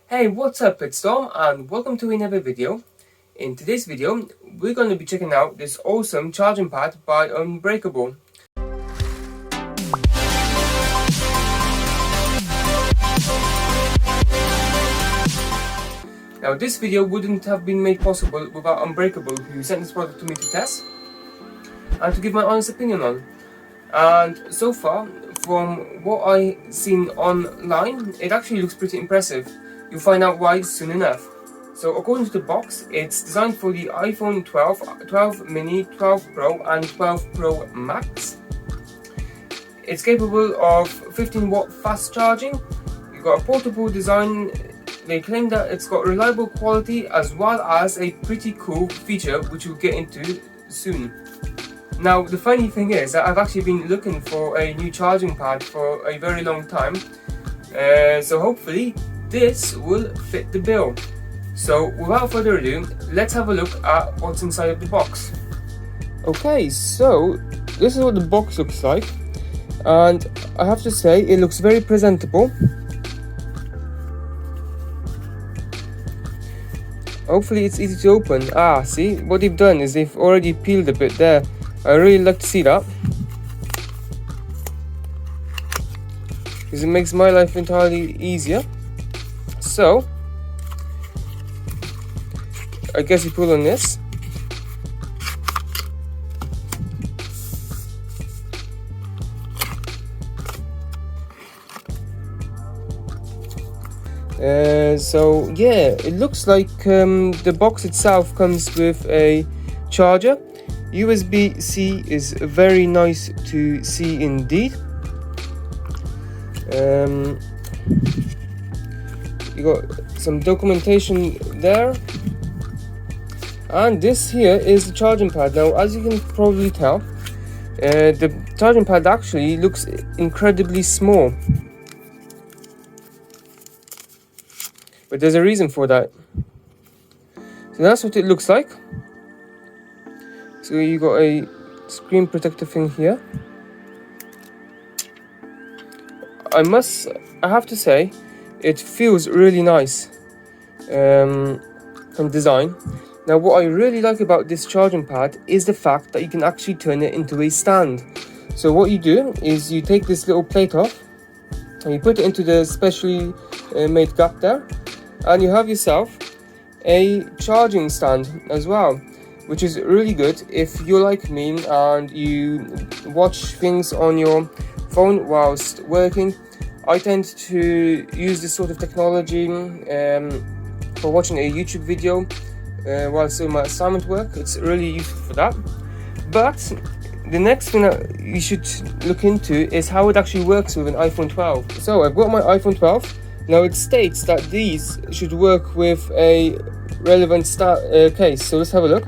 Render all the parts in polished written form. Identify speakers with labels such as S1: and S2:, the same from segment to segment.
S1: Hey, what's up? It's Tom and welcome to another video. In today's video, we're going to be checking out this awesome charging pad by UNBREAKcable. Now, this video wouldn't have been made possible without UNBREAKcable, who sent this product to me to test and to give my honest opinion on. And so far, from what I've seen online, it actually looks pretty impressive. You'll find out why soon enough. So according to the box, it's designed for the iPhone 12, 12 mini, 12 Pro and 12 Pro Max. It's capable of 15-watt fast charging. You've got a portable design. They claim that it's got reliable quality as well as a pretty cool feature which we'll get into soon. Now the funny thing is that I've actually been looking for a new charging pad for a very long time. So hopefully this will fit the bill. So without further ado, let's have a look at what's inside of the box. Okay, so this is what the box looks like, and I have to say it looks very presentable. Hopefully it's easy to open. See, what they've done is they've already peeled a bit there. I really like to see that, because it makes my life entirely easier. So I guess you pull on this. So yeah, it looks like the box itself comes with a charger. USB-C is very nice to see indeed. You got some documentation there, and this here is the charging pad. Now, as you can probably tell, the charging pad actually looks incredibly small, but there's a reason for that. So that's what it looks like. So you got a screen protector thing here. I have to say, it feels really nice from design. Now, what I really like about this charging pad is the fact that you can actually turn it into a stand. So what you do is you take this little plate off and you put it into the specially made gap there, and you have yourself a charging stand as well, which is really good if you're like me and you watch things on your phone whilst working. I tend to use this sort of technology for watching a YouTube video whilst doing my assignment work. It's really useful for that. But the next thing that you should look into is how it actually works with an iPhone 12. So I've got my iPhone 12. Now it states that these should work with a relevant case. So let's have a look.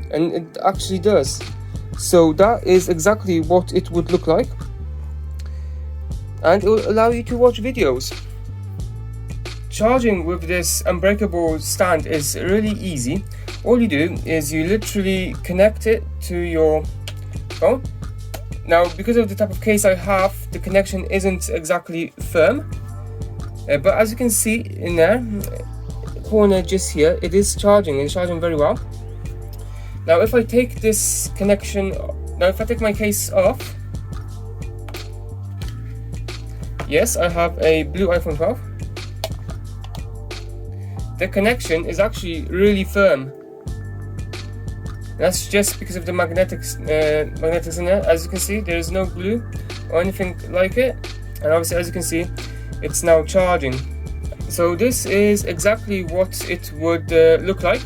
S1: And it actually does. So that is exactly what it would look like, and it will allow you to watch videos. Charging with this UNBREAKcable stand is really easy. All you do is you literally connect it to your phone. Now, because of the type of case I have, the connection isn't exactly firm, but as you can see in there, corner just here, it is charging. It's charging very well. Now, if I take this connection, if I take my case off, yes, I have a blue iPhone 12. The connection is actually really firm. That's just because of the magnetics in there. As you can see, there is no glue or anything like it. And obviously, as you can see, it's now charging. So this is exactly what it would look like.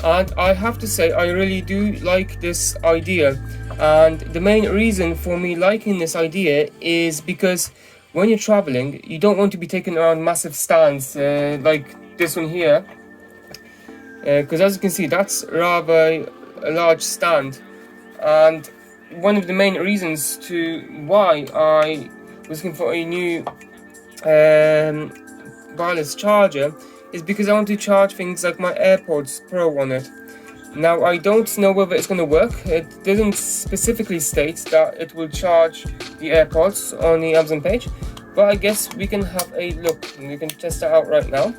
S1: And I have to say, I really do like this idea. And the main reason for me liking this idea is because when you're traveling, you don't want to be taking around massive stands like this one here. Because as you can see, that's rather a large stand. And one of the main reasons to why I was looking for a new wireless charger is because I want to charge things like my AirPods Pro on it. Now, I don't know whether it's going to work. It doesn't specifically state that it will charge the AirPods on the Amazon page, but I guess we can have a look and we can test that out right now.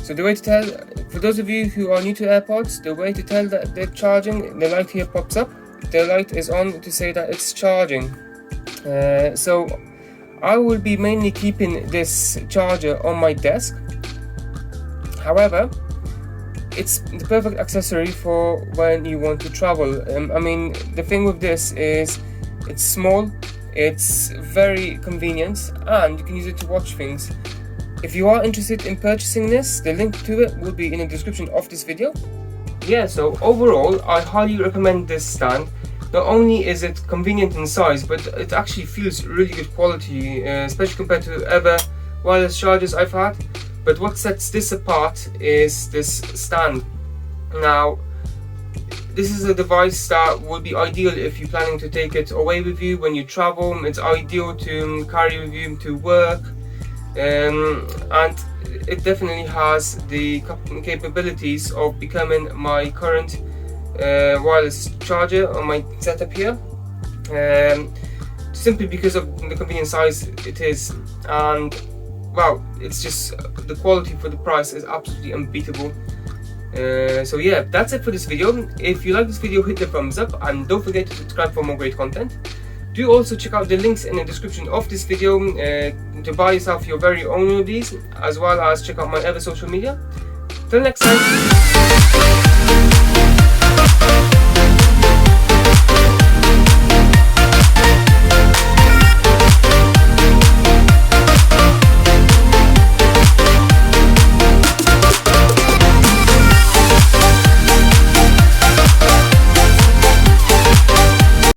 S1: So the way to tell, for those of you who are new to AirPods, the way to tell that they're charging, the light here pops up. The light is on to say that it's charging. So I will be mainly keeping this charger on my desk. However, it's the perfect accessory for when you want to travel. I mean, the thing with this is it's small, it's very convenient, and you can use it to watch things. If you are interested in purchasing this, the link to it will be in the description of this video. Yeah, so overall, I highly recommend this stand. Not only is it convenient in size, but it actually feels really good quality, especially compared to other wireless chargers I've had. But what sets this apart is this stand. Now, this is a device that would be ideal if you're planning to take it away with you when you travel. It's ideal to carry with you to work, and it definitely has the capabilities of becoming my current wireless charger on my setup here, simply because of the convenient size it is, and wow, it's just the quality for the price is absolutely unbeatable. So yeah, that's it for this video. If you like this video, hit the thumbs up and don't forget to subscribe for more great content. Do also check out the links in the description of this video to buy yourself your very own of these, as well as check out my other social media. Till next time.